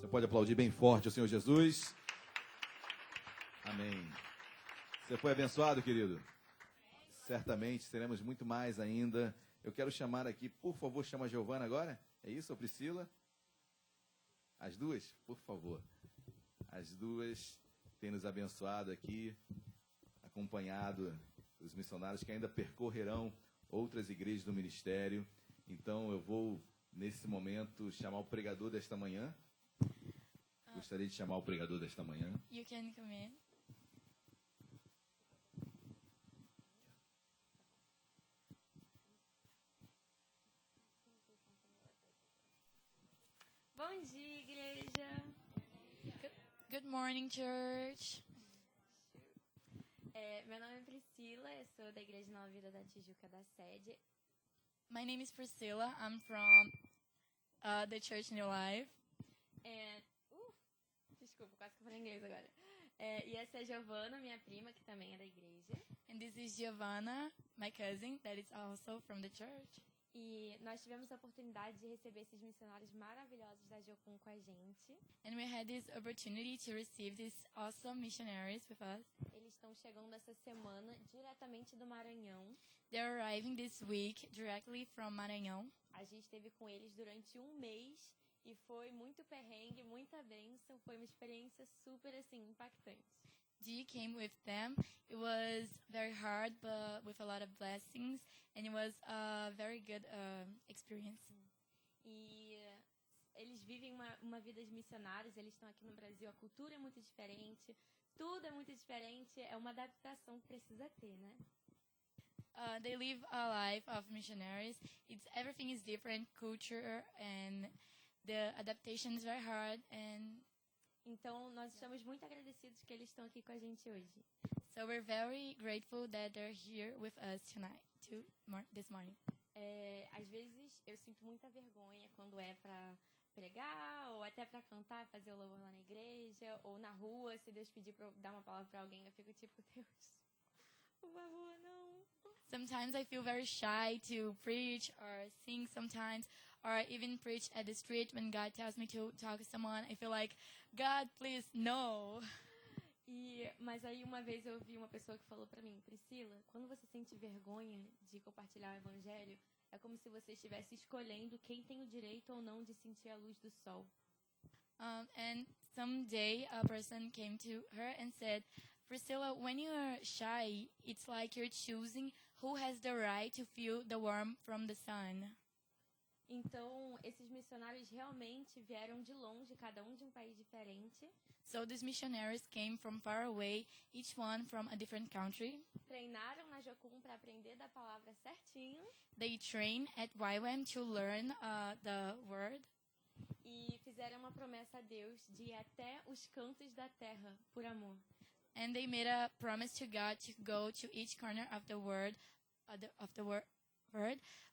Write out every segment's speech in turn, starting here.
pode aplaudir bem forte o Senhor Jesus. Amém. Você foi abençoado, querido? Certamente teremos muito mais ainda. Eu quero chamar aqui, por favor, chama a Giovana agora. É isso, ou Priscila? As duas, por favor. As duas têm nos abençoado aqui, acompanhado os missionários que ainda percorrerão outras igrejas do ministério. Então, eu vou, nesse momento, chamar o pregador desta manhã. Gostaria de chamar o pregador desta manhã. You can come in. Bom dia, igreja. Good morning, church. Meu nome é Priscila, eu sou da Igreja Nova Vida da Tijuca da Sede. My name is Priscilla. I'm from the Church New Life. Desculpa, quase que eu falei inglês agora. E essa é a Giovana, minha prima, que também é da igreja. And this is Giovanna, my cousin, that is also from the church. E nós tivemos a oportunidade de receber esses missionários maravilhosos da Jocum com a gente. And we had this opportunity to receive these awesome missionaries with us. Eles estão chegando essa semana diretamente do Maranhão. They're arriving this week directly from Maranhão. A gente esteve com eles durante um mês e foi muito perrengue, muita bênção. Foi uma experiência super, assim, impactante. G came with them. It was very hard, but with a lot of blessings. And it was a very good experience. E eles vivem uma vida de missionários. Eles estão aqui no Brasil. A cultura é muito diferente. Tudo é muito diferente. É uma adaptação que precisa ter, né? They live a life of missionaries. Everything is different, culture, and the adaptation is very hard. And então, nós estamos muito agradecidos que eles estão aqui com a gente hoje. So we're very grateful that they're here with us tonight, this morning. Às vezes, eu sinto muita vergonha quando é para pregar, ou até para cantar, fazer o louvor lá na igreja, ou na rua, se Deus pedir para eu dar uma palavra para alguém, eu fico tipo, Deus, por favor, não. Sometimes I feel very shy to preach or sing sometimes, or even preach at the street when God tells me to talk to someone. I feel like, God, please, no. Mas aí uma vez eu ouvi uma pessoa que falou pra mim, Priscila, quando você sente vergonha de compartilhar o evangelho, é como se você estivesse escolhendo quem tem o direito ou não de sentir a luz do sol. And someday a person came to her and said, Priscilla, when you're shy, it's like you're choosing who has the right to feel the warmth from the sun. Então, esses missionários realmente vieram de longe, cada um de um país diferente. So these missionaries came from far away, each one from a different country. Treinaram na Jocum para aprender da palavra certinho. They trained at YWAM to learn the word. E fizeram uma promessa a Deus de ir até os cantos da terra por amor. And they made a promise to God to go to each corner of the word,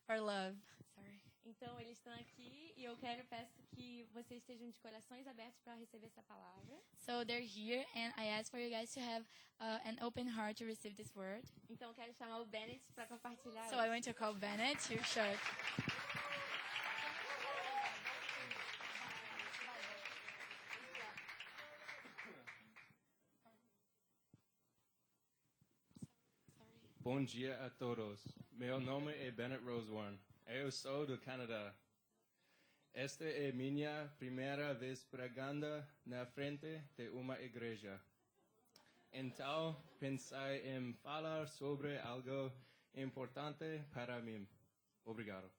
for love. Sorry. Então, eles estão aqui e eu peço que vocês estejam de corações abertos para receber essa palavra. So they're here and I ask for you guys to have an open heart to receive this word. Então, quero chamar o Bennett para compartilhar. So I want to call Bennett to share. Bom dia a todos. Meu nome é Bennett Rosewarne. Eu sou do Canadá. Esta é minha primeira vez pregando na frente de uma igreja. Então, pensei em falar sobre algo importante para mim. Obrigado.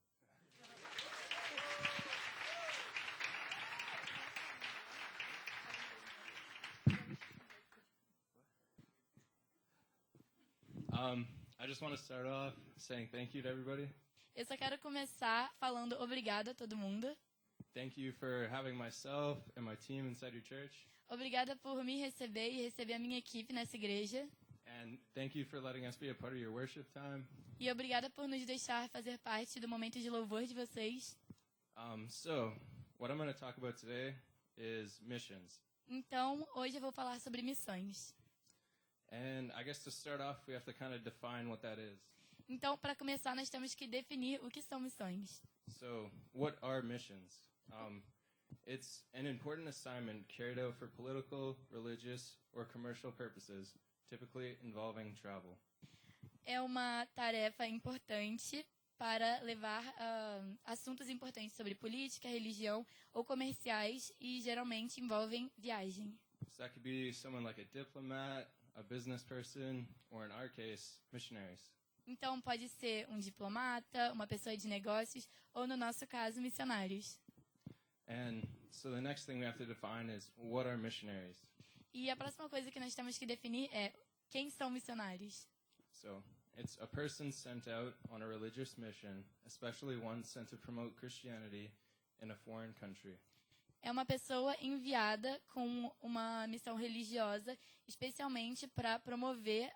I just want to start off saying thank you to everybody. Eu só quero começar falando obrigado a todo mundo. Thank you for having myself and my team inside your church. Obrigada por me receber e receber a minha equipe nessa igreja. And thank you for letting us be a part of your worship time. E obrigada por nos deixar fazer parte do momento de louvor de vocês. So, what I'm going to talk about today is missions. Então, hoje eu vou falar sobre missões. And I guess to start off, we have to kind of define what that is. Então, para começar, nós temos que definir o que são missões. So, what are missions? It's an important assignment carried out for political, religious, or commercial purposes, typically involving travel. É uma tarefa importante para levar assuntos importantes sobre política, religião ou comerciais e geralmente envolvem viagem. So that could be someone like a diplomat, a business person, or in our case, missionaries. Então, pode ser um diplomata, uma pessoa de negócios ou, no nosso caso, missionários. And so the next thing we have to define is what are missionaries? E a próxima coisa que nós temos que definir é quem são missionários. So it's a person sent out on a religious mission, especially one sent to promote Christianity in a foreign country. É uma pessoa enviada com uma missão religiosa, especialmente para promover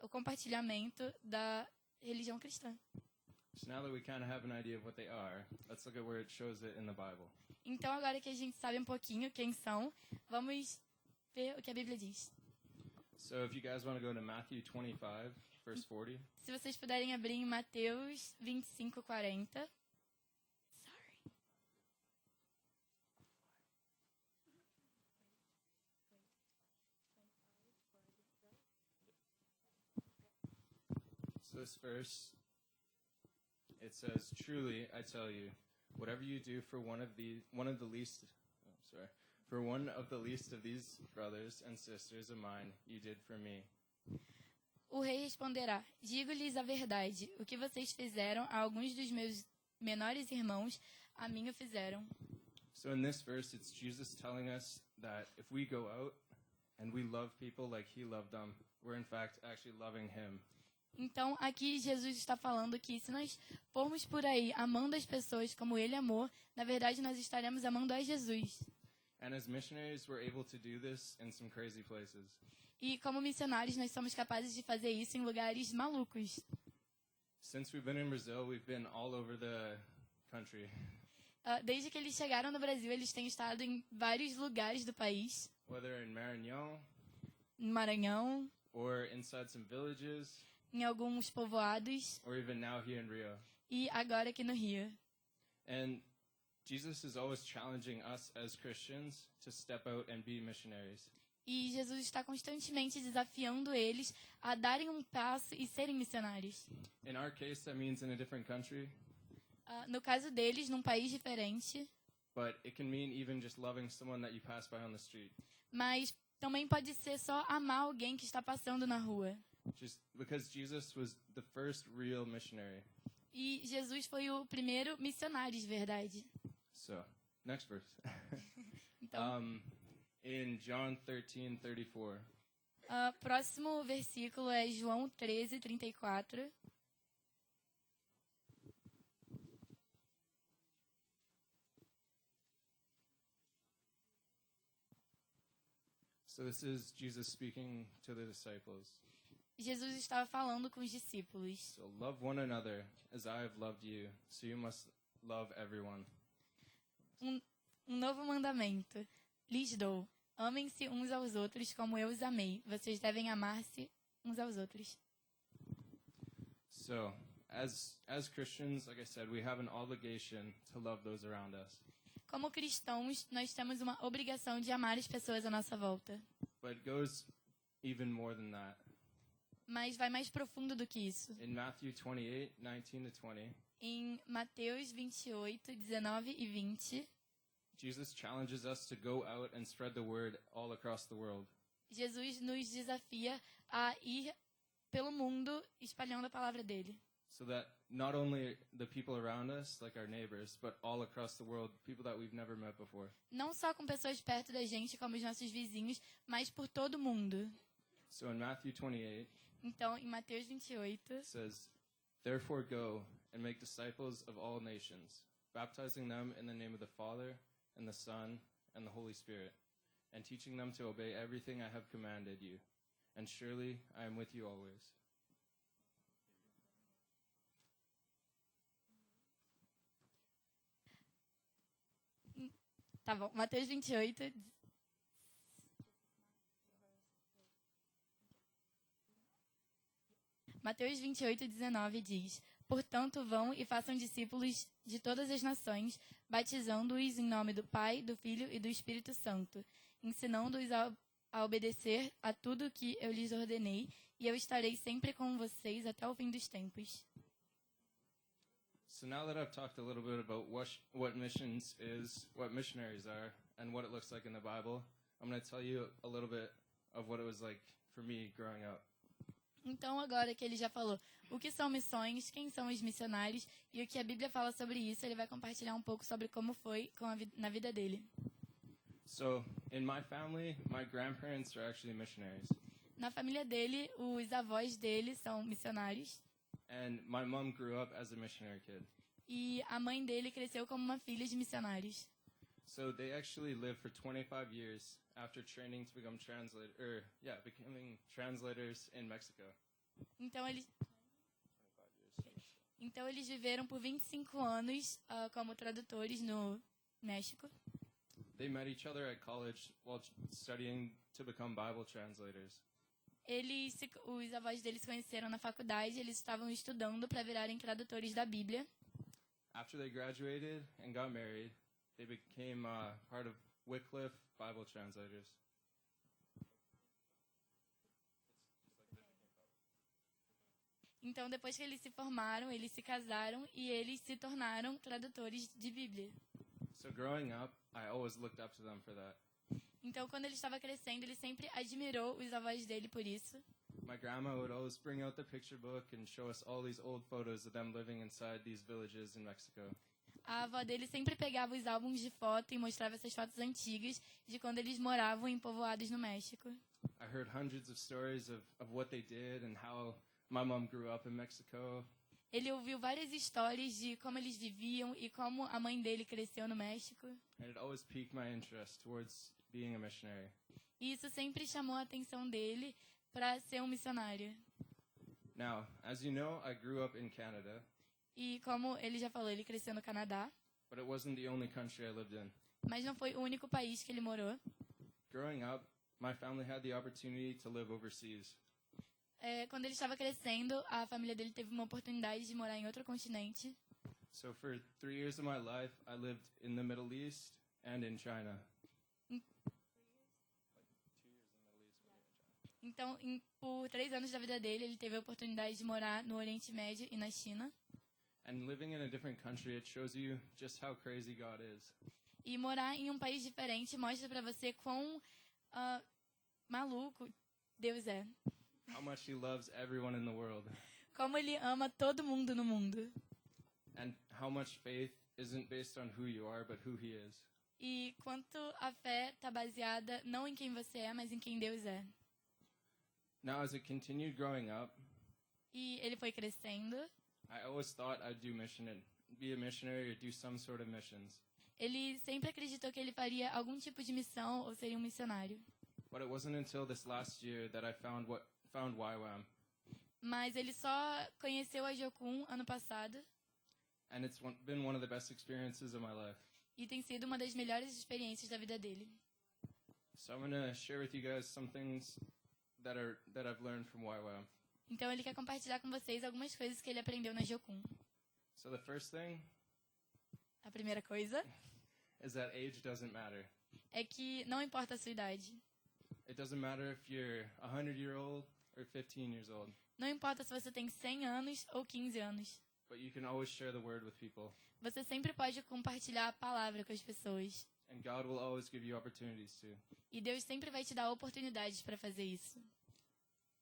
o compartilhamento da religião cristã. So now that we kind of have an idea of what they are, let's look at where it shows it in the Bible. Então, agora que a gente sabe um pouquinho quem são, vamos ver o que a Bíblia diz. So if you guys want to go to Matthew 25, verse 40. Se vocês puderem abrir em Mateus 25, 40. So this verse, it says, "Truly, I tell you, whatever you do for one of the least of these brothers and sisters of mine, you did for me." O rei responderá: Digo-lhes a verdade, o que vocês fizeram a alguns dos meus menores irmãos, a mim o fizeram. So in this verse, it's Jesus telling us that if we go out and we love people like he loved them, we're in fact actually loving him. Então, aqui Jesus está falando que se nós formos por aí amando as pessoas como ele amou, na verdade nós estaremos amando a Jesus. And as missionaries, we're able to do this in some crazy places. E como missionários, nós somos capazes de fazer isso em lugares malucos. Since we've been in Brazil, we've been all over the country. Desde que eles chegaram no Brasil, eles têm estado em vários lugares do país. Whether in Maranhão, No Maranhão, or inside some villages, em alguns povoados or even now here in Rio. e agora aqui no Rio. And Jesus is always challenging us as Christians to step out and be missionaries. E Jesus está constantemente desafiando eles a darem um passo e serem missionários. In our case, that means in a different country, No caso deles, num país diferente, but it can mean even just loving someone that you pass by on the street. mas também pode ser só amar alguém que está passando na rua. Just because Jesus was the first real missionary. E Jesus foi o primeiro missionário de verdade. So, next verse. Então, In John 13:34. próximo versículo é João 13, 34. So this is Jesus speaking to the disciples. Jesus estava falando com os discípulos. So love one another as I have loved you, so you must love everyone. Um novo mandamento lhes dou. Amem-se uns aos outros como eu os amei. Vocês devem amar-se uns aos outros. So, as Christians, like I said, we have an obligation to love those around us. Como cristãos, nós temos uma obrigação de amar as pessoas à nossa volta. But it goes even more than that. Mas vai mais profundo do que isso. In Matthew 28, 19 to 20, Em Mateus 28, 19 e 20, Jesus challenges us to go out and spread the word all across the world. Jesus nos desafia a ir pelo mundo espalhando a palavra dele. So that not only the people around us, like our neighbors, but all across the world, people that we've never met before. Não só com pessoas perto da gente, como os nossos vizinhos, mas por todo mundo. So in Matthew 28, Então, em Mateus 28, it says, "Therefore go and make disciples of all nations, baptizing them in the name of the Father, and the Son, and the Holy Spirit, and teaching them to obey everything I have commanded you. And surely I am with you always." tá bom, Mateus 28, Mateus 28, 19 diz: Portanto, vão e façam discípulos de todas as nações, batizando-os em nome do Pai, do Filho e do Espírito Santo, ensinando-os a obedecer a tudo que eu lhes ordenei, e eu estarei sempre com vocês até o fim dos tempos. So now that I've talked a little bit about what missions is, what missionaries are, and what it looks like in the Bible, I'm going to tell you a little bit of what it was like for me growing up. Então, agora que ele já falou o que são missões, quem são os missionários e o que a Bíblia fala sobre isso, ele vai compartilhar um pouco sobre como foi na vida dele. So, in my family, my grandparents are actually missionaries. Na família dele, os avós dele são missionários And my mom grew up as a missionary kid. e a mãe dele cresceu como uma filha de missionários. So they actually lived for 25 years after training to become becoming translators in Mexico. Então, eles viveram por 25 anos como tradutores no México. They met each other at college while studying to become Bible translators. Os avós deles se conheceram na faculdade, eles estavam estudando para virarem tradutores da Bíblia. After they graduated and got married, they became part of Wycliffe Bible Translators. Então, depois que eles se formaram, eles se casaram e eles se tornaram tradutores de Bíblia. So growing up, I always looked up to them for that. Então, quando ele estava crescendo, ele sempre admirou os avós dele por isso. My grandma would always bring out the picture book and show us all these old photos of them living inside these villages in Mexico. A avó dele sempre pegava os álbuns de foto e mostrava essas fotos antigas de quando eles moravam em povoados no México. I heard hundreds of stories of what they did and how my mom grew up in Mexico. Ele ouviu várias histórias de como eles viviam e como a mãe dele cresceu no México. And it always piqued my interest towards being a missionary. E isso sempre chamou a atenção dele para ser um missionário. Now, as you know, I grew up in Canada, E como ele já falou, ele cresceu no Canadá, but it wasn't the only country I lived in. mas não foi o único país que ele morou. Growing up, my family had the opportunity to live overseas. Quando ele estava crescendo, a família dele teve uma oportunidade de morar em outro continente. So for 3 years of my life, I lived in the Middle East and in China. Então, por 3 anos da vida dele, ele teve a oportunidade de morar no Oriente Médio e na China. And living in a different country, it shows you just how crazy God is. E morar em um país diferente mostra para você quão maluco Deus é. How much He loves everyone in the world. Como ele ama todo mundo no mundo. And how much faith isn't based on who you are, but who He is. E quanto a fé está baseada não em quem você é, mas em quem Deus é. Now, as I continued growing up, E ele foi crescendo. I always thought I'd be a missionary or do some sort of missions. Ele sempre acreditou que ele faria algum tipo de missão ou seria um missionário. But it wasn't until this last year that I found YWAM. Mas ele só conheceu a Jocum ano passado. And it's been one of the best experiences of my life. E tem sido uma das melhores experiências da vida dele. So I'm going to share with you guys some things that I've learned from YWAM. Então ele quer compartilhar com vocês algumas coisas que ele aprendeu na Jocum. So the first thing A primeira coisa is that age doesn't matter. é que não importa a sua idade. It doesn't matter if you're 100-year-old or 15 years old. Não importa se você tem 100 anos ou 15 anos. But you can always share the word with people. Você sempre pode compartilhar a palavra com as pessoas. And God will always give you opportunities to. E Deus sempre vai te dar oportunidades para fazer isso.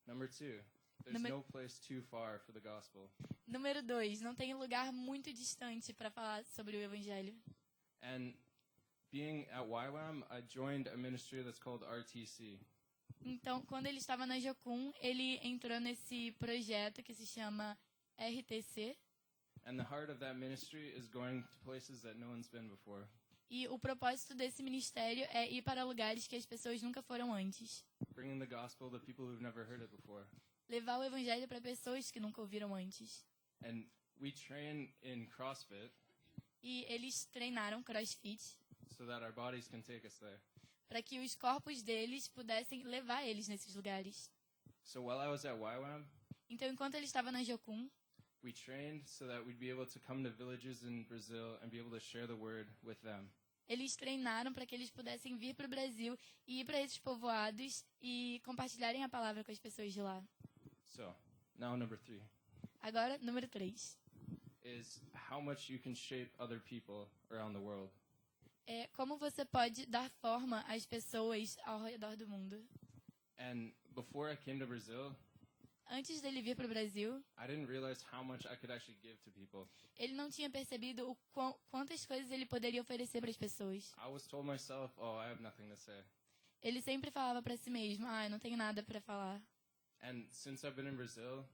Number 2, there's no place too far for the gospel. Número 2, não tem lugar muito distante para falar sobre o Evangelho. And being at YWAM, I joined a ministry that's called RTC. Então, quando ele estava na Jocum, ele entrou nesse projeto que se chama RTC. And the heart of that ministry is going to places that no one's been before. E o propósito desse ministério é ir para lugares que as pessoas nunca foram antes. Bringing the gospel to people who've never heard it before. Levar o Evangelho para pessoas que nunca ouviram antes. And we train in CrossFit E eles treinaram CrossFit so that our bodies can take us there. para que os corpos deles pudessem levar eles nesses lugares. So while I was at YWAM, Então, enquanto ele estava na Jocum, we trained so that we'd be able to come to villages in Brazil and be able to share the word with them. Eles treinaram para que eles pudessem vir para o Brasil e ir para esses povoados e compartilharem a palavra com as pessoas de lá. So, now number 3 Agora, número 3. is how much you can shape other people around the world. É como você pode dar forma às pessoas ao redor do mundo. And before I came to Brazil, Antes dele vir para o Brasil, I didn't realize how much I could actually give to people. ele não tinha percebido quantas coisas ele poderia oferecer para as pessoas. I was told myself, oh, I have nothing to say. Ele sempre falava para si mesmo, eu não tenho nada para falar. And since I've been in Brazil,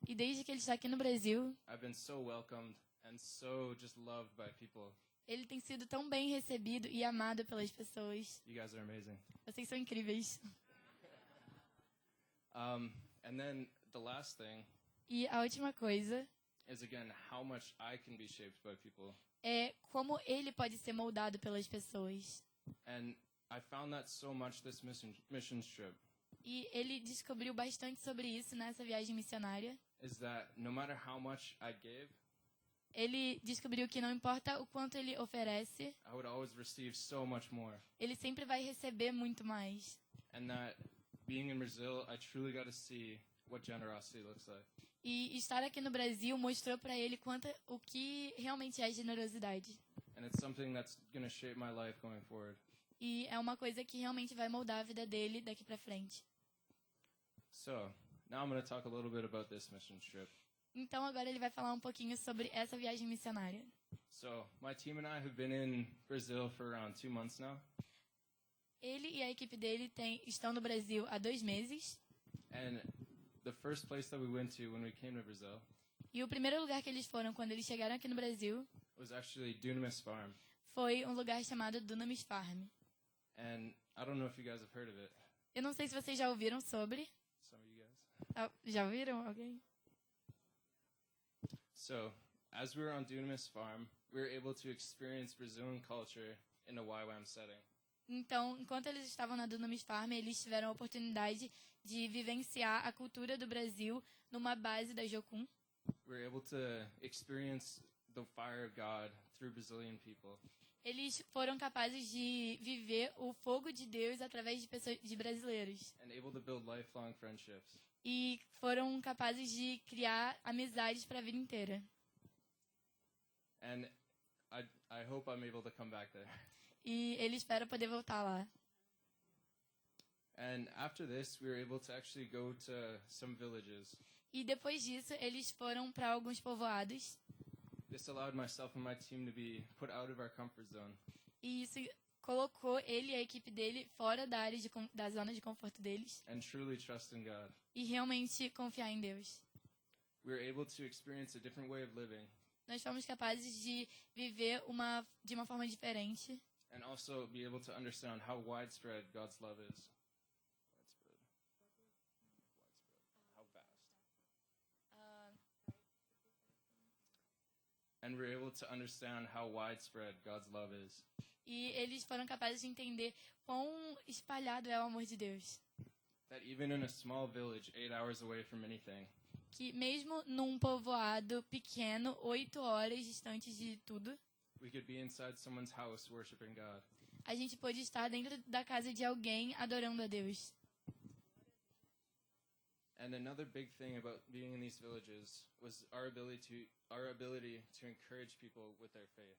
E desde que ele está aqui no Brasil, I've been so welcomed and so just loved by people. ele tem sido tão bem recebido e amado pelas pessoas. You guys are amazing. Vocês são incríveis. And then the last thing E a última coisa is, again, how much I can be shaped by people. é como ele pode ser moldado pelas pessoas. And I found that so much this mission trip, E ele descobriu bastante sobre isso nessa viagem missionária. is that no matter how much I gave, Ele descobriu que não importa o quanto ele oferece, I would always receive so much more. ele sempre vai receber muito mais. And that being in Brazil, I truly got to see what generosity looks like. E estar aqui no Brasil mostrou para ele o que realmente é generosidade. And it's something that's going to shape my life going forward. E é uma coisa que realmente vai moldar a vida dele daqui para frente. So, now I'm going to talk a little bit about this mission trip. Então agora ele vai falar um pouquinho sobre essa viagem missionária. So, my team and I have been in Brazil for around 2 months now. Ele e a equipe dele estão no Brasil há 2 meses. And the first place that we went to when we came to Brazil E o primeiro lugar que eles foram quando eles chegaram aqui no Brasil was actually Dunamis Farm. foi um lugar chamado Dunamis Farm. And I don't know if you guys have heard of it. Eu não sei se vocês já ouviram sobre. Some of you guys. Já ouviram alguém? So, as we were on Dunamis Farm, we were able to experience Brazilian culture in a YWAM setting. Então, enquanto eles estavam na Dunamis Farm, eles tiveram a oportunidade de vivenciar a cultura do Brasil numa base da Jocum. We were able to experience the fire of God through Brazilian people. Eles foram capazes de viver o fogo de Deus através de brasileiros. And able to build lifelong friendships. E foram capazes de criar amizades para a vida inteira. And I hope I'm able to come back there. E ele espera poder voltar lá. And after this, we were able to actually go to some villages. E depois disso, eles foram para alguns povoados. This allowed myself and my team to be put out of our comfort zone. E isso colocou ele e a equipe dele fora da área da zona de conforto deles. And truly trust in God. E realmente confiar em Deus. We were able to experience a different way of living. Nós fomos capazes de viver de uma forma diferente. And also be able to understand how widespread God's love is. How vast. And we're able to understand how widespread God's love is. E eles foram capazes de entender quão espalhado é o amor de Deus. That even in a small village, 8 hours away from anything, Que mesmo num povoado pequeno, 8 horas distantes de tudo, we could be inside someone's house worshiping God. a gente pôde estar dentro da casa de alguém adorando a Deus. And another big thing about being in these villages was our ability to encourage people with their faith.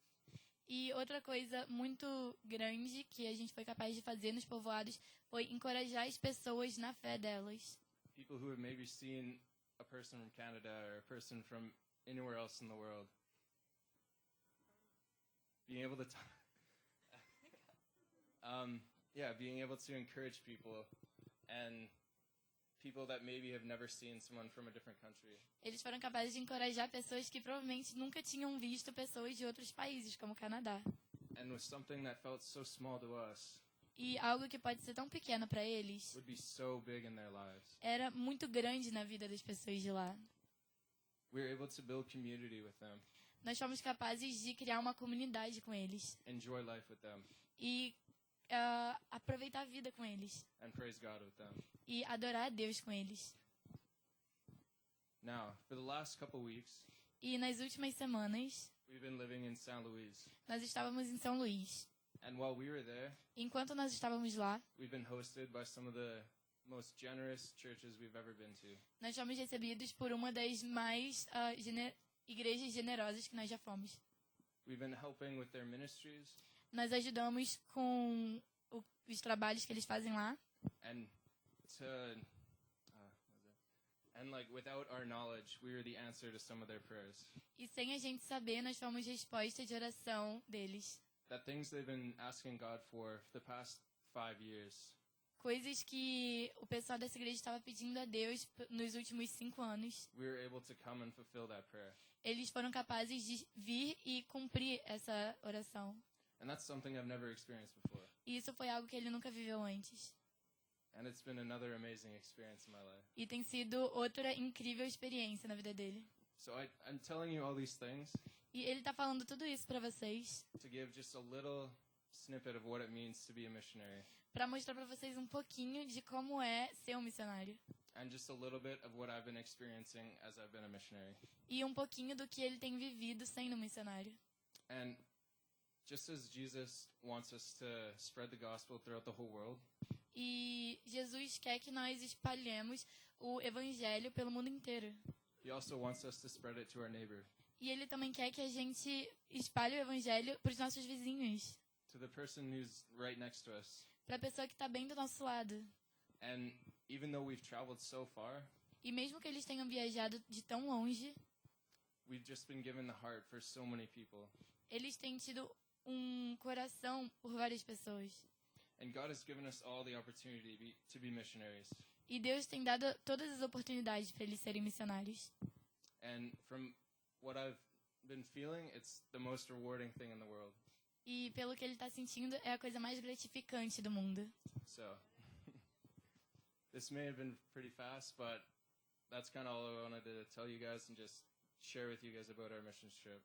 E outra coisa muito grande que a gente foi capaz de fazer nos povoados foi encorajar as pessoas na fé delas. People who have maybe seen a person from Canada or a person from anywhere else in the world. Being able to being able to encourage people and people that maybe have never seen someone from a different country. Eles foram capazes de encorajar pessoas que provavelmente nunca tinham visto pessoas de outros países, como o Canadá. And with something that felt so small to us E algo que pode ser tão pequeno para eles would be so big in their lives. era muito grande na vida das pessoas de lá. We were able to build community with them, Nós fomos capazes de criar uma comunidade com eles enjoy life with them, e aproveitar a vida com eles and praise God with them. e adorar a Deus com eles. Now, for the last couple weeks, E nas últimas semanas, we've been living in San Luis. nós estávamos em São Luís. And while we were there, Enquanto nós estávamos lá, we've been hosted by some of the most generous churches we've ever been to. nós fomos recebidos por uma das mais igrejas generosas que nós já fomos. We've been helping with their ministries, Nós ajudamos com os trabalhos que eles fazem lá. and to and like without our knowledge, we were the answer to some of their prayers. E sem a gente saber, nós fomos resposta de oração deles. That things they've been asking God for the past 5 years. Coisas que o pessoal dessa igreja estava pedindo a Deus nos últimos 5 anos. We were able to come and fulfill that prayer. Eles foram capazes de vir e cumprir essa oração. And that's something I've never experienced before. E isso foi algo que ele nunca viveu antes. And it's been another amazing experience in my life. E tem sido outra incrível experiência na vida dele. So I'm telling you all these things E ele tá falando tudo isso para vocês, to give just a little snippet of what it means to be a missionary, para mostrar para vocês um pouquinho de como é ser um missionário. and just a little bit of what I've been experiencing as I've been a missionary. E um pouquinho do que ele tem vivido sendo um missionário. And just as Jesus wants us to spread the gospel throughout the whole world, E Jesus quer que nós espalhemos o evangelho pelo mundo inteiro. he also wants us to spread it to our neighbor, E ele também quer que a gente espalhe o evangelho para os nossos vizinhos, to the person who's right next to us. para a pessoa que está bem do nosso lado. And even though we've traveled so far, E mesmo que eles tenham viajado de tão longe, we've just been given the heart for so many people. eles têm tido um coração por várias pessoas. And God has given us all the opportunity to be missionaries. E Deus tem dado todas as oportunidades para eles serem missionários. And from what I've been feeling, it's the most rewarding thing in the world. E pelo que ele está sentindo, é a coisa mais gratificante do mundo. So, this may have been pretty fast, but that's kind of all I wanted to tell you guys and just share with you guys about our mission trip.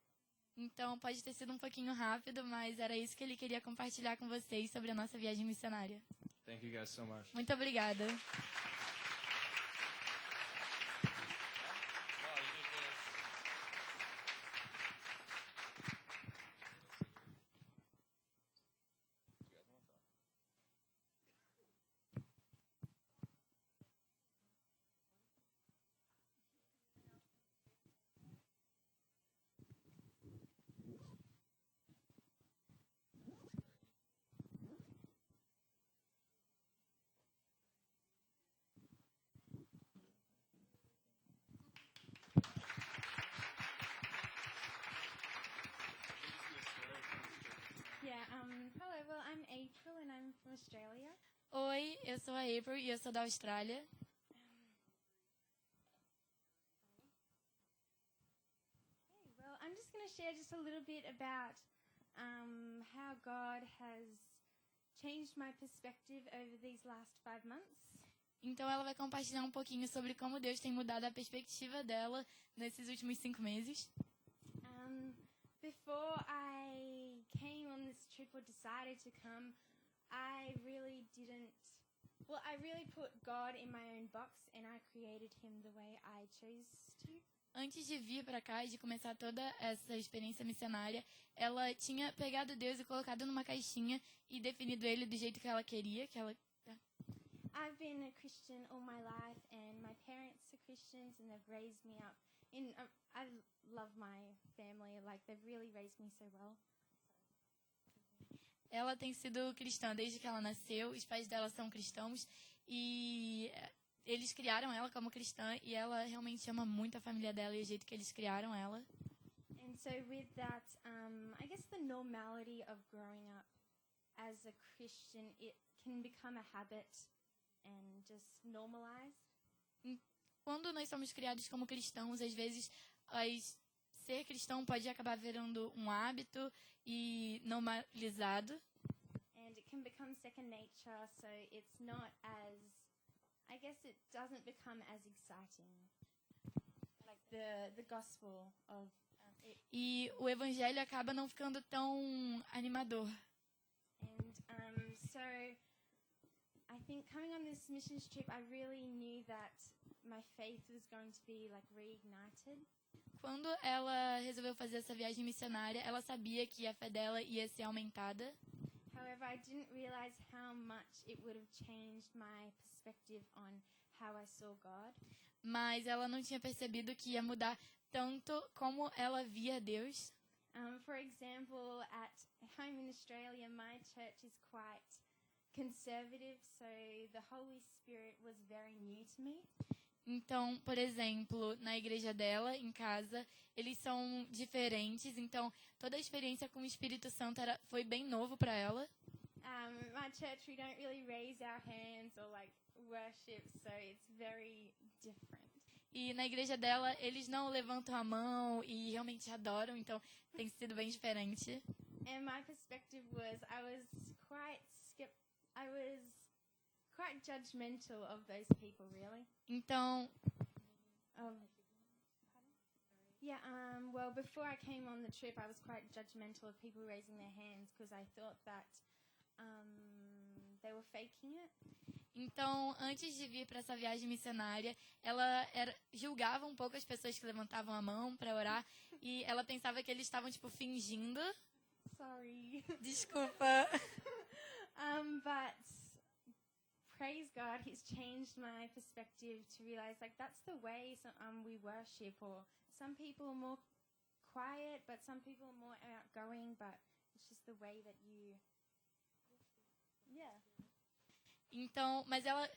Então, pode ter sido um pouquinho rápido, mas era isso que ele queria compartilhar com vocês sobre a nossa viagem missionária. Thank you guys so much. Muito obrigada. Yeah, hello, well, I'm April and I'm from Australia. Oi, eu sou a April e eu sou da Austrália. Okay, well, I'm just going to share just a little bit about how God has changed my perspective over these last 5 months. Então ela vai compartilhar um pouquinho sobre como Deus tem mudado a perspectiva dela nesses últimos 5 meses. Before I came on this trip or decided to come, I really put God in my own box and I created him the way I chose to. Antes de vir para cá e de começar toda essa experiência missionária, ela tinha pegado Deus e colocado numa caixinha e definido ele do jeito que ela queria, I've been a Christian all my life and my parents are Christians and they've raised me up. I love my family, like they've really raised me so well. Ela tem sido cristã desde que ela nasceu, os pais dela são cristãos e eles criaram ela como cristã e ela realmente ama muito a família dela e o jeito que eles criaram ela. And so with that, I guess the normality of growing up as a Christian, it can become a habit and just normalize. Quando nós somos criados como cristãos, às vezes ser cristão pode acabar virando um hábito e normalizado. And it can become second nature, so it's not as, I guess it doesn't become as exciting. Like the gospel of it. E o evangelho acaba não ficando tão animador. And so I think coming on this missions trip, I really knew that my faith was going to be like reignited. Quando ela resolveu fazer essa viagem missionária, ela sabia que a fé dela ia ser aumentada. However, I didn't realize how much it would have changed my perspective on how I saw God. Mas ela não tinha percebido que ia mudar tanto como ela via Deus. For example, at home in Australia, my church is quite conservative, so the Holy Spirit was very new to me. Então, por exemplo, na igreja dela, em casa, eles são diferentes. Então, toda a experiência com o Espírito Santo foi bem novo para ela. My church, we don't really raise our hands or like worship, so it's very different. E na igreja dela, eles não levantam a mão e realmente adoram. Então, tem sido bem diferente. And my perspective was I was quite judgmental of those people, really. Então, well, before I came on the trip, I was quite judgmental of people raising their hands because I thought that they were faking it. Então, antes de vir para essa viagem missionária, ela julgava um pouco as pessoas que levantavam a mão para orar e ela pensava que eles estavam tipo fingindo. Sorry. Desculpa. But praise God, He's changed my perspective to realize like that's the way we worship. Or some people are more quiet, but some people are more outgoing. But it's just the way that you. Yeah. Então, mas ela,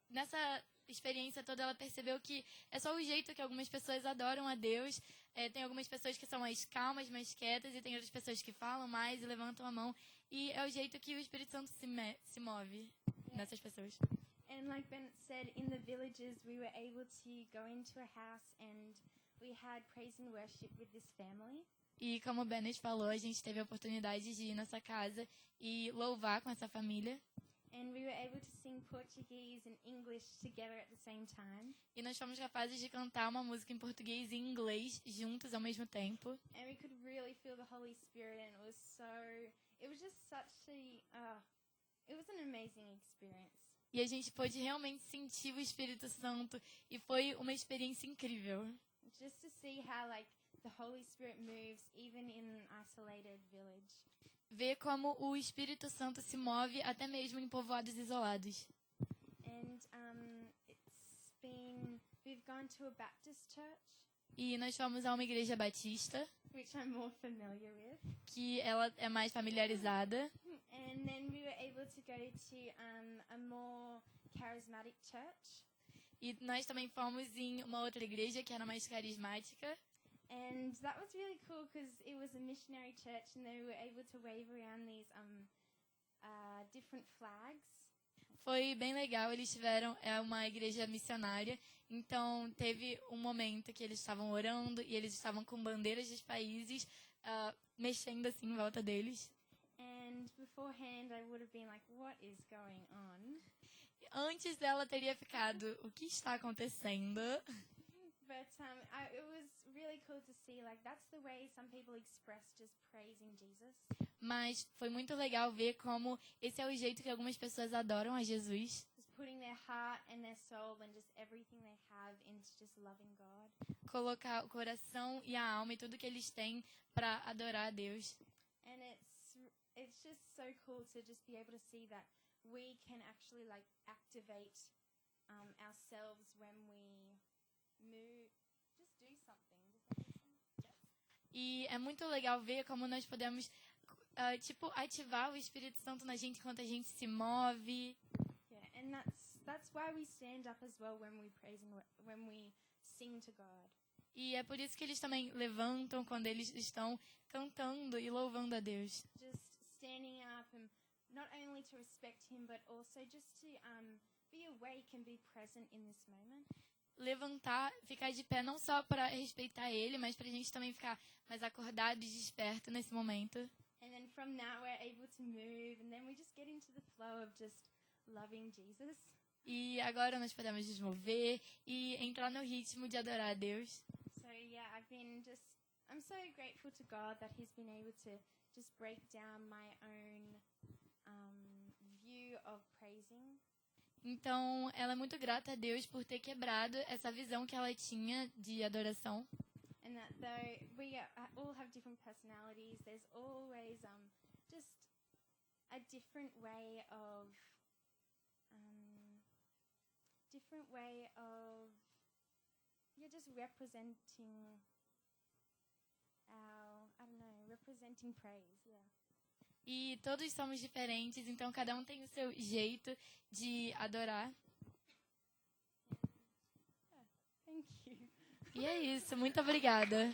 nessa experiência toda, ela percebeu que é só o jeito que algumas pessoas adoram a Deus. Tem algumas pessoas que são mais calmas, mais quietas, e tem outras pessoas que falam mais e levantam a mão. E é o jeito que o Espírito Santo se move nessas pessoas. And like Bennett said, in the villages, we were able to go into a house and we had praise and worship with this family. E como o Bennett falou, a gente teve a oportunidade de ir nessa casa e louvar com essa família. And we were able to sing Portuguese and English together at the same time. E nós fomos capazes de cantar uma música em português e em inglês juntos ao mesmo tempo. And we could really feel the Holy Spirit, and it was just such it was an amazing experience. E a gente pôde realmente sentir o Espírito Santo e foi uma experiência incrível. Just to see how like the Holy Spirit moves even in an isolated village. Ver como o Espírito Santo se move até mesmo em povoados isolados. And we've gone to a Baptist church. E nós fomos a uma igreja batista, Which I'm more familiar with. que ela é mais familiarizada. And then we were able to go to a more charismatic church. E nós também fomos em uma outra igreja que era mais carismática. And that was really cool because it was a missionary church and they were able to wave around these different flags. Foi bem legal, eles tiveram uma igreja missionária, então teve um momento que eles estavam orando e eles estavam com bandeiras dos países mexendo assim em volta deles. And beforehand I would have been like, what is going on? Antes dela teria ficado, o que está acontecendo? But it was really cool to see, like, that's the way some people express just praising Jesus. Mas foi muito legal ver como esse é o jeito que algumas pessoas adoram a Jesus. Just putting their heart and their soul and just everything they have into just loving God. Colocar o coração e a alma e tudo que eles têm para adorar a Deus. And it's just so cool to just be able to see that we can actually, like, activate ourselves when we move, just do something. E é muito legal ver como nós podemos ativar o Espírito Santo na gente enquanto a gente se move. Yeah, and that's why we stand up as well when we praise and when we sing to God. E é por isso que eles também levantam quando eles estão cantando e louvando a Deus. Just standing up and not only to respect Him, but also just to be awake and be present in this moment. Levantar, ficar de pé não só para respeitar ele, mas para a gente também ficar mais acordado e desperto nesse momento. And then from that we're able to move and then we just get into the flow of just loving Jesus. E agora nós podemos nos mover e entrar no ritmo de adorar a Deus. So yeah, I'm so grateful to God that He's been able to just break down my own view of praising. Então, ela é muito grata a Deus por ter quebrado essa visão que ela tinha de adoração. And that though we all have different personalities, there's always just a different way of just representing representing praise. Yeah. E todos somos diferentes, então cada um tem o seu jeito de adorar. Thank you. E é isso, muito obrigada.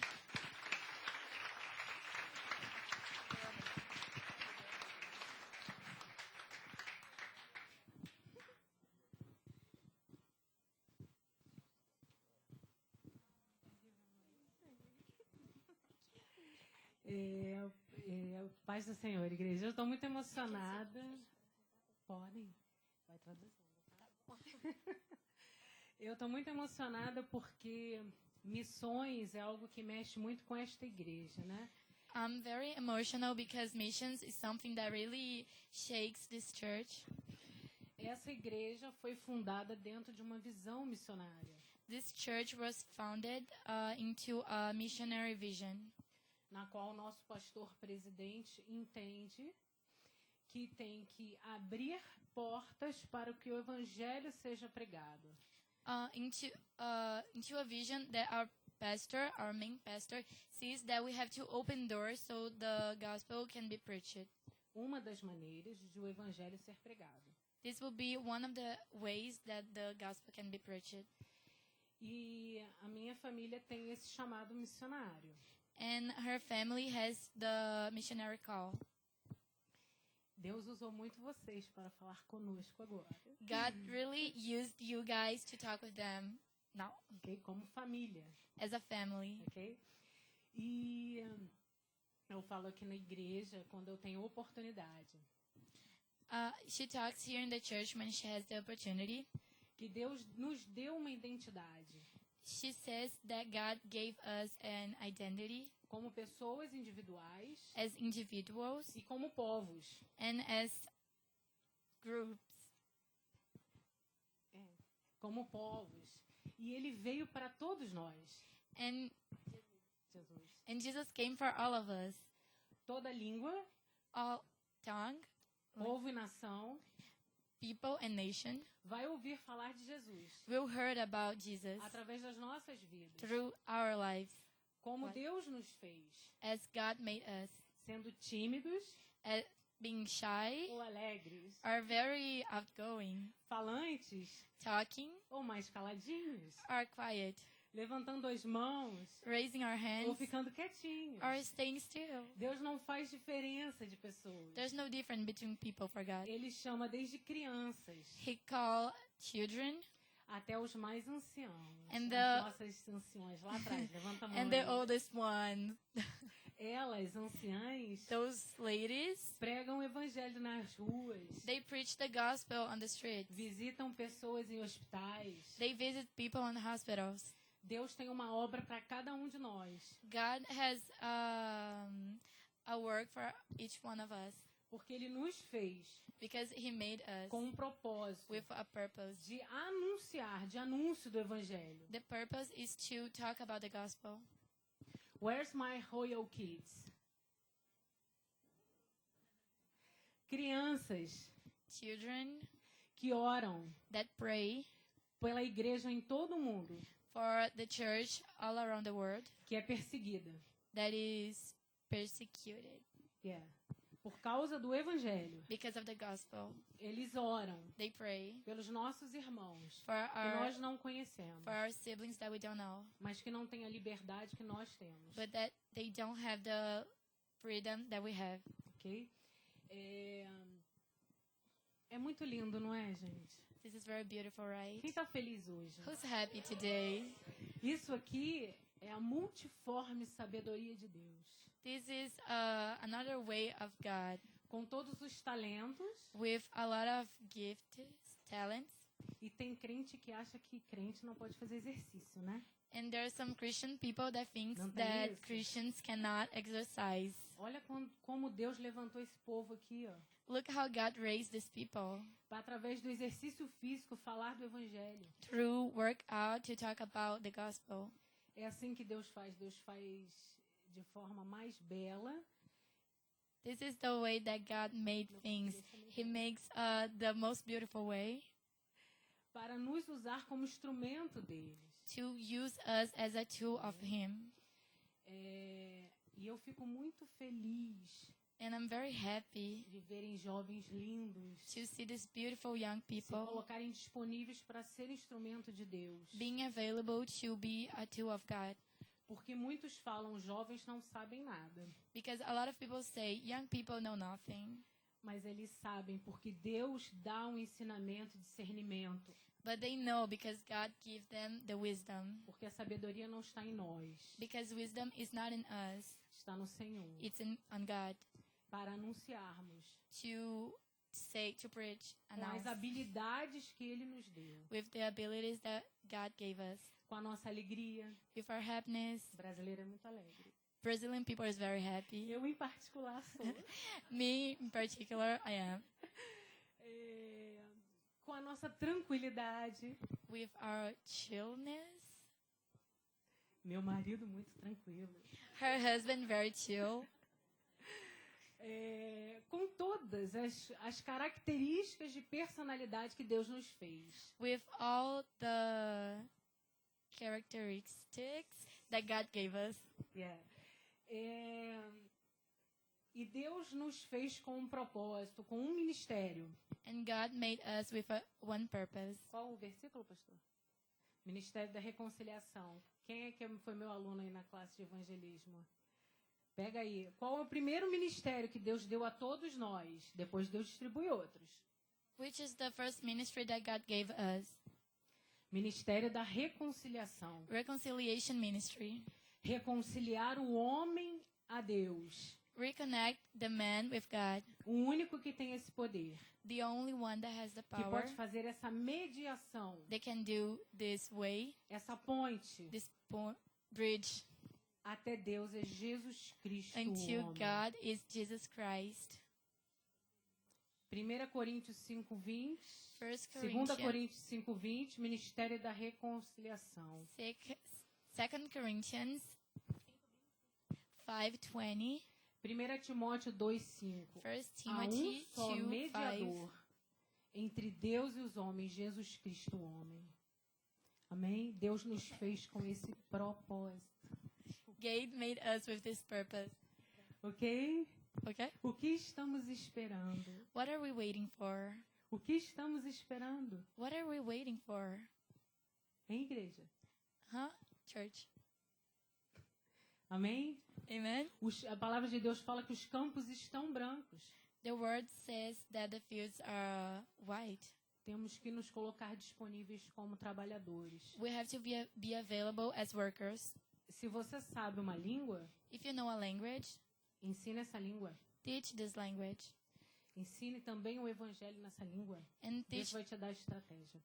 Paz do Senhor, igreja. Eu estou muito emocionada. Podem? Vai traduzindo. Eu estou muito emocionada porque missões é algo que mexe muito com esta igreja, né? I'm very emotional because missions is something that really shakes this church. Essa igreja foi fundada dentro de uma visão missionária. This church was founded into a missionary vision, Na qual o nosso pastor presidente entende que tem que abrir portas para que o evangelho seja pregado. into a vision that our main pastor, sees that we have to open doors so the gospel can be preached. Uma das maneiras de o evangelho ser pregado. This will be one of the ways that the gospel can be preached. E a minha família tem esse chamado missionário. And her family has the missionary call. Deus usou muito vocês para falar conosco agora. God really used you guys to talk with them now, Ok? Como família. as a family. Ok? E eu falo aqui na igreja quando eu tenho oportunidade. She talks here in the church when she has the opportunity. Que Deus nos deu uma identidade. She says that God gave us an identity Como pessoas individuais as individuals e como povos. and as groups. Como povos. E ele veio para todos nós. And Jesus. Jesus came for all of us, Toda língua, all tongue, povo e nação people, and nation vai ouvir falar de Jesus will heard about Jesus através das nossas vidas. through our lives, Como What? Deus nos fez, as God made us. sendo tímidos Being shy ou alegres, or very outgoing, falantes talking ou mais caladinhos, or quiet, levantando as mãos raising our ou hands ficando quietinhos. or staying still. Deus não faz diferença de pessoas. There's no difference between people for God. Ele chama desde crianças He called children até os mais anciãos. And As nossas anciãs lá atrás, levanta a mão. and the aí. oldest one. Elas, anciãs, Those ladies, pregam o evangelho nas ruas, they preach the gospel on the streets. visitam pessoas em hospitais. They visit people in hospitals. Deus tem uma obra para cada um de nós, God has a work for each one of us porque Ele nos fez because He made us com um propósito with a purpose. de anunciar, de anúncio do evangelho. The purpose is to talk about the gospel. Where's my royal kids? Crianças Children que oram that pray pela igreja em todo o mundo, for the church all around the world que é perseguida. that is persecuted Yeah. Por causa do evangelho. because of the gospel. Eles oram They pray pelos nossos irmãos for que nós não conhecemos, our siblings that we don't know, mas que não têm a liberdade que nós temos. but that they don't have the freedom that we have. Ok? É muito lindo, não é, gente? This is very beautiful, right? Quem está feliz hoje? Who's happy today? Isso aqui é a multiforme sabedoria de Deus. This is another way of God Com todos os talentos, with a lot of gifts, talents, e tem crente que acha que crente não pode fazer exercício, né? and there are some Christian people that thinks Não tem that isso? Christians cannot exercise. Olha como Deus levantou esse povo aqui, ó. Look how God raised these people para, através do exercício físico, falar do Evangelho. through workout to talk about the gospel. É assim que Deus faz. Deus faz de forma mais bela. This is the way that God made things. He makes the most beautiful way Para nos usar como instrumento deles. to use us as a tool of Him. E eu fico muito feliz And I'm very happy de verem jovens lindos to see these beautiful young se people colocarem disponíveis para ser instrumento de Deus. being available to be a tool of God. Porque muitos falam, jovens não sabem nada. Because a lot of people say young people know nothing, Mas eles sabem, porque Deus dá um ensinamento, discernimento. but they know because God gives them the wisdom. Porque a sabedoria não está em nós, Because wisdom is not in us, está no Senhor. it's on God. Para anunciarmos To say, to preach, com as announce, habilidades que Ele nos deu. with the abilities that God gave us, Com a nossa alegria. with our happiness. O brasileiro é muito alegre. Brazilian people is very happy. Eu, em particular, sou. Me, in particular, I am. Com a nossa tranquilidade. With our chillness. Meu marido muito tranquilo. Her husband very chill. Com todas as características de personalidade que Deus nos fez. With all the characteristics that God gave us. Yeah. E Deus nos fez com um propósito, com um ministério. And God made us with one purpose. Qual o versículo, pastor? Ministério da Reconciliação. Quem é que foi meu aluno aí na classe de evangelismo? Pega aí. Qual é o primeiro ministério que Deus deu a todos nós? Depois Deus distribui outros. Which is the first ministry that God gave us? Ministério da Reconciliação. Reconciliation ministry. Reconciliar o homem a Deus. Reconnect the man with God. O único que tem esse poder. The only one that has the Que power pode fazer essa mediação. that can do this way, Essa ponte. this bridge Até Deus é Jesus Cristo, o until homem. God is Jesus Christ. 1 Coríntios 5:20. 1 2 Coríntios 5:20, Ministério da Reconciliação. 2 Corinthians 5:20. 1 Timóteo 2:5. 1 Há um Timothy só 2:5. mediador entre Deus e os homens, Jesus Cristo, o homem. Amém? Deus nos fez com esse propósito. God made us with this purpose. Ok? Okay? O que estamos esperando? What are we waiting for? O que estamos esperando? What are we waiting for? Hein, igreja? Huh? Church. Amém? Amen. A palavra de Deus fala que os campos estão brancos. The word says that the fields are white. Temos que nos colocar disponíveis como trabalhadores. We have to be available as workers. Se você sabe uma língua, If you know a language, ensine essa língua. teach this language. Ensine também o evangelho nessa língua. And Deus teach vai te dar estratégia.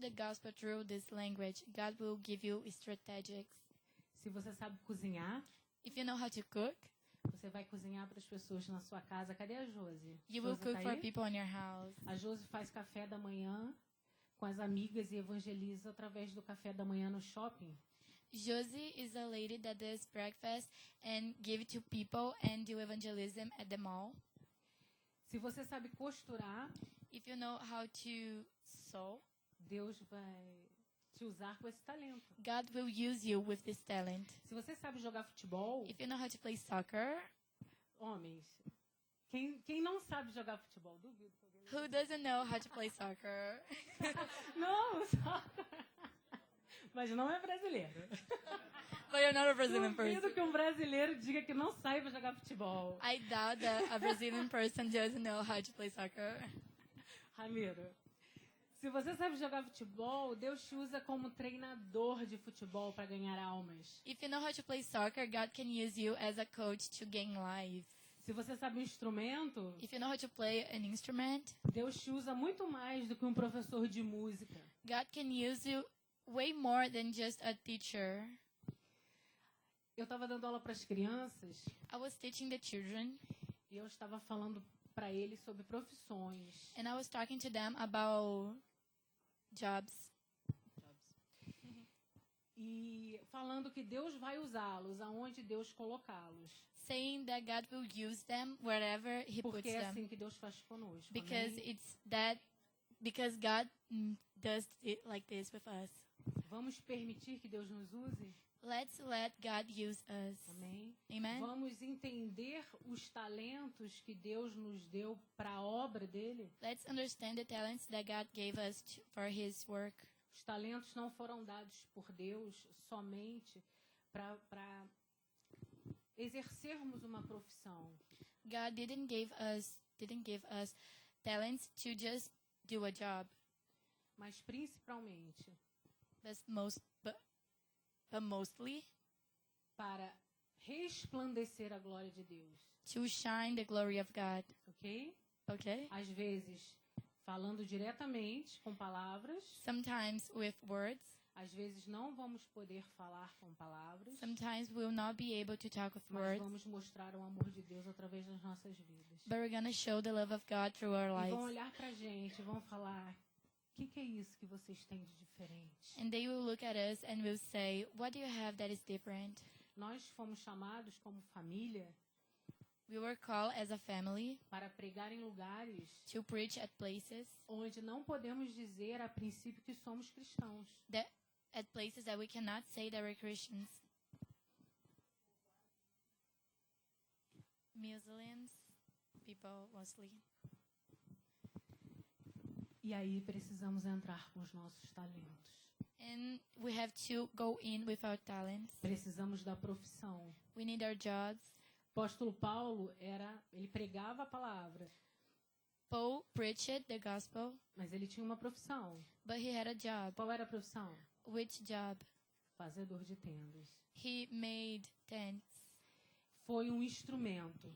the gospel through this language. God will give you strategies. Se você sabe cozinhar, If you know how to cook, você vai cozinhar para as pessoas na sua casa. Cadê a Josi? you will Josi cook tá for aí? people in your house. A Josi faz café da manhã com as amigas e evangeliza através do café da manhã no shopping. Josie is a lady that does breakfast and give it to people and do evangelism at the mall. Se você sabe costurar, If you know how to sew, Deus vai te usar com esse talento. God will use you with this talent. Se você sabe jogar futebol, If you know how to play soccer, homens, quem não sabe jogar futebol? Duvido. que alguém não- who doesn't know how to play soccer? Não, só... Mas não é brasileiro. But you're not a Brazilian Duvido person. que um brasileiro diga que não saiba jogar futebol. I doubt that a Brazilian person doesn't know how to play soccer. Ramiro, se você sabe jogar futebol, Deus te usa como treinador de futebol para ganhar almas. If you know how to play soccer, God can use you as a coach to gain life. Se você sabe um instrumento, If you know how to play an instrument, Deus te usa muito mais do que um professor de música. God can use you way more than just a teacher. Eu estava dando aula para as crianças I was teaching the children, e eu estava falando para eles sobre profissões. And I was talking to them about jobs. E falando que Deus vai usá-los aonde Deus colocá-los. Saying that God will use them wherever He puts Porque é them. assim que Deus faz conosco. Because Amém? it's that, because God does it like this with us. Vamos permitir que Deus nos use? Let's let God use us. Amém? Amen. Vamos entender os talentos que Deus nos deu para a obra dele? Let's understand the talents that God gave us for His work. Os talentos não foram dados por Deus somente para exercermos uma profissão. God didn't give us talents to just do a job, Mas principalmente but mostly para resplandecer a glória de Deus. to shine the glory of God. Ok? Okay? Às vezes falando diretamente com palavras, Sometimes with words, às vezes não vamos poder falar com palavras, sometimes we'll not be able to talk with mas words, vamos mostrar o amor de Deus através das nossas vidas. but we're going to show the love of God through our E vão lives. olhar pra gente, vão falar: "O que é isso que vocês têm de diferente?" And they will look at us and will say, what do you have that is different? Nós fomos chamados como família We were called as a family para pregar em lugares to preach at places onde não podemos dizer a princípio que somos cristãos. at places that we cannot say that we're Christians. Muslims, people mostly. E aí precisamos entrar com os nossos talentos. And we have to go in with our talents. Precisamos da profissão. We need our jobs. O apóstolo Paulo ele pregava a palavra, Paul preached the gospel, mas ele tinha uma profissão. but he had a job. Qual era a profissão? Which job? Fazedor de tendas. He made tents. Foi um instrumento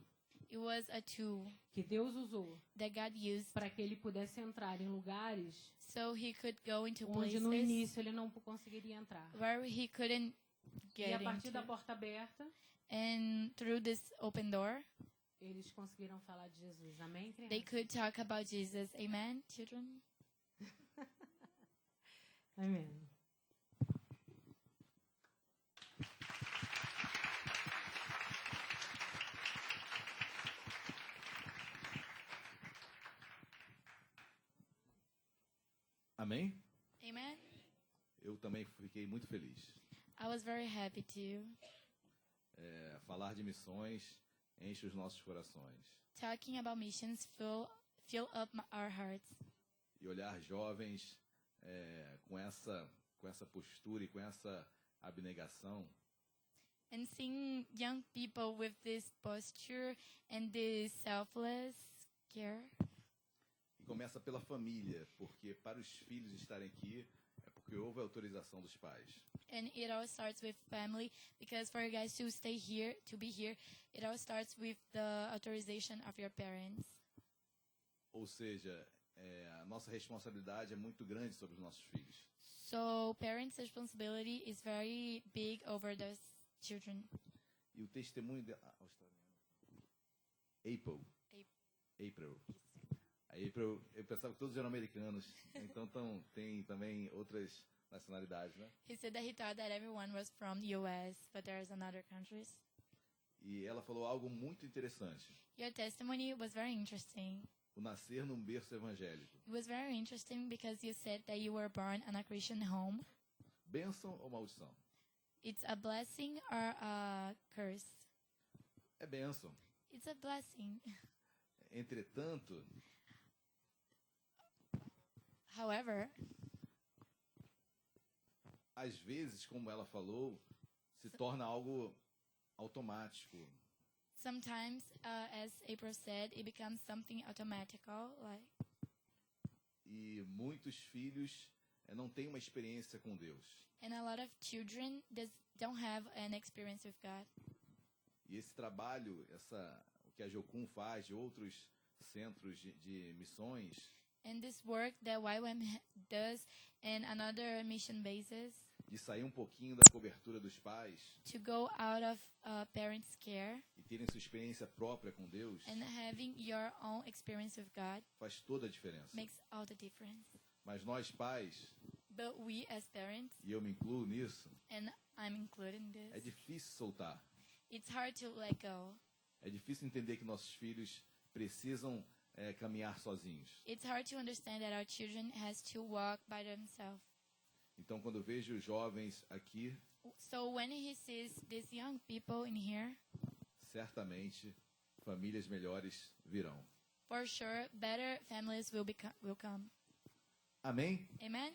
It was a tool que Deus usou that God used para que ele pudesse entrar em lugares so he could go into onde no places início ele não conseguiria entrar. where he couldn't E a get partir da into. porta aberta, And through this open door, eles conseguiram falar de Jesus. Amém, they crianças? could talk about Jesus. Amen, children? Amém. Amém? Amen? Eu também fiquei muito feliz. I was very happy to. Falar de missões enche os nossos corações. Talking about missions fill up our hearts. E olhar jovens com essa postura e com essa abnegação And seeing young people with this posture and this selfless care. e começa pela família, porque para os filhos estarem aqui é porque houve autorização dos pais. And it all starts with family, because for you guys to stay here, to be here, it all starts with the authorization of your parents. Ou seja, a nossa responsabilidade é muito grande sobre os nossos filhos. So parents' responsibility is very big over those children. E o testemunho dela. April. A April, eu pensava que todos eram americanos, então tem também outras nacionalidades, né? He said that he thought that everyone was from the US, but there's another countries. E ela falou algo muito interessante. Your testimony was very interesting. O nascer num berço evangélico. It was very interesting because you said that you were born in a Christian home. Bênção ou maldição? It's a blessing or a curse? É bênção. It's a blessing. Entretanto, However, às vezes, como ela falou, se torna algo automático. sometimes, as April said, it becomes something automatical, like, E muitos filhos não têm uma experiência com Deus. and a lot of children don't have an experience with God. E esse trabalho, o que a Jocum faz, de outros centros de missões, And this work that YWAM does and another mission bases, de sair um pouquinho da cobertura dos pais to go out of parents' care e terem sua experiência própria com Deus, and having your own experience with God faz toda a diferença. makes all the difference. Mas nós pais, But we as parents, e eu me incluo nisso, and I'm included in é this, difícil soltar. it's hard to let go. É difícil entender que nossos filhos precisam caminhar sozinhos. It's hard to understand that our children has to walk by themselves. Então, quando eu vejo os jovens aqui, So when he sees these young people in here, certamente famílias melhores virão. for sure, better families will come. Amém? Amen?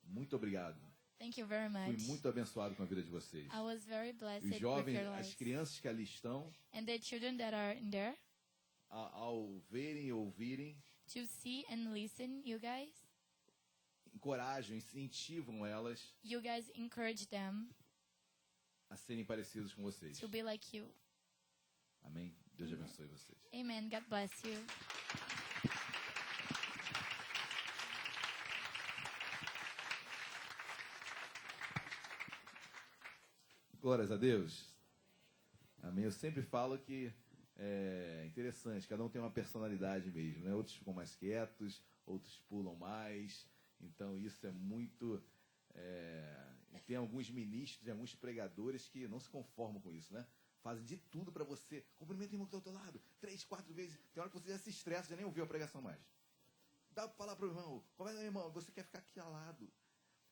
Muito obrigado. Thank you very Fui much. muito abençoado com a vida de vocês. I was very blessed Os with jovens, your as lives. crianças que ali estão, And the children that are in there, ao verem e ouvirem, to see and listen, you guys encorajam, incentivam elas encourage them a serem parecidos com vocês. to be like you. Amém? Deus abençoe vocês. Amen. God bless you. Glórias a Deus. Amém. Eu sempre falo que é interessante, cada um tem uma personalidade mesmo, né? Outros ficam mais quietos, outros pulam mais. Então isso é muito... e tem alguns ministros e alguns pregadores que não se conformam com isso, né? Fazem de tudo para você. Cumprimenta o irmão que está ao teu lado. 3, 4 vezes. Tem hora que você já se estressa, já nem ouviu a pregação mais. Dá para falar para o irmão. Conversa com o irmão, você quer ficar aqui ao lado.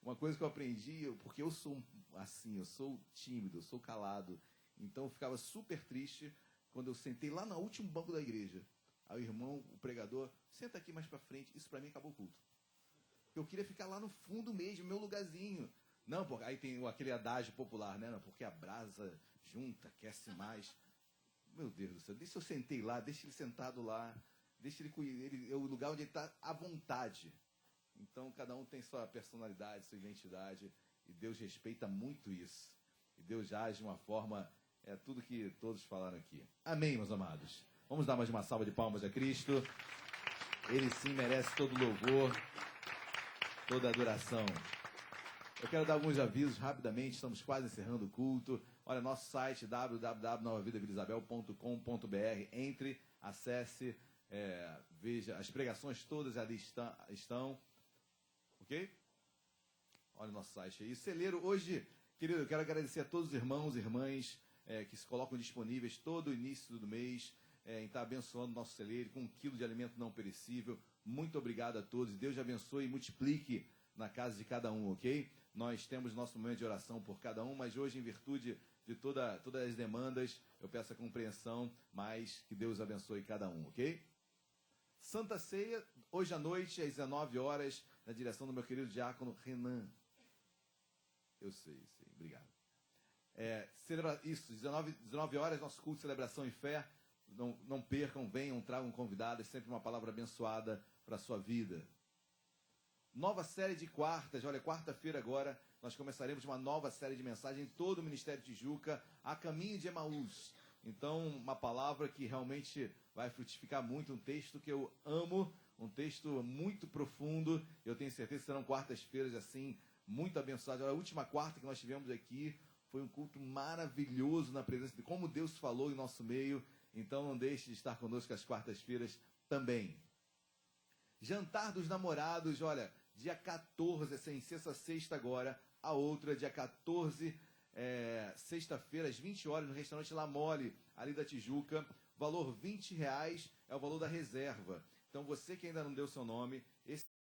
Uma coisa que eu aprendi, porque eu sou assim, eu sou tímido, eu sou calado. Então eu ficava super triste quando eu sentei lá no último banco da igreja. Aí o irmão, o pregador, senta aqui mais para frente. Isso para mim acabou o culto. Eu queria ficar lá no fundo mesmo, meu lugarzinho. Não, porque aí tem aquele adágio popular, né? Não, porque a brasa junta, aquece mais. Meu Deus do céu, deixa eu sentei lá, deixa ele sentado lá, deixa ele é o lugar onde ele está à vontade. Então, cada um tem sua personalidade, sua identidade, e Deus respeita muito isso. E Deus age de uma forma, tudo que todos falaram aqui. Amém, meus amados? Vamos dar mais uma salva de palmas a Cristo. Ele sim merece todo louvor, toda adoração. Eu quero dar alguns avisos rapidamente, estamos quase encerrando o culto. Olha, nosso site www.novavidavillisabel.com.br. Entre, acesse, veja, as pregações todas ali estão. Ok? Olha o nosso site aí. Celeiro, hoje, querido, eu quero agradecer a todos os irmãos e irmãs que se colocam disponíveis todo o início do mês em estar abençoando o nosso celeiro com 1 quilo de alimento não perecível. Muito obrigado a todos. Deus abençoe e multiplique na casa de cada um, ok? Nós temos nosso momento de oração por cada um, mas hoje, em virtude de todas as demandas, eu peço a compreensão, mas que Deus abençoe cada um, ok? Santa Ceia, hoje à noite, às 19 horas, na direção do meu querido diácono Renan. Eu sei, obrigado. Isso, 19 horas, nosso culto de celebração e fé. Não percam, venham, tragam convidados, sempre uma palavra abençoada para a sua vida. Nova série de quartas, olha, quarta-feira agora, nós começaremos uma nova série de mensagens em todo o Ministério Tijuca, a caminho de Emaús. Então, uma palavra que realmente vai frutificar muito, um texto que eu amo, um texto muito profundo. Eu tenho certeza que serão quartas-feiras assim, muito abençoadas. A última quarta que nós tivemos aqui foi um culto maravilhoso na presença de como Deus falou em nosso meio. Então, não deixe de estar conosco às quartas-feiras também. Jantar dos namorados, olha, dia 14, essa é em sexta agora, a outra dia 14, sexta-feira, às 20 horas, no restaurante La Mole, ali da Tijuca. Valor R$20 é o valor da reserva. Então, você que ainda não deu seu nome, esse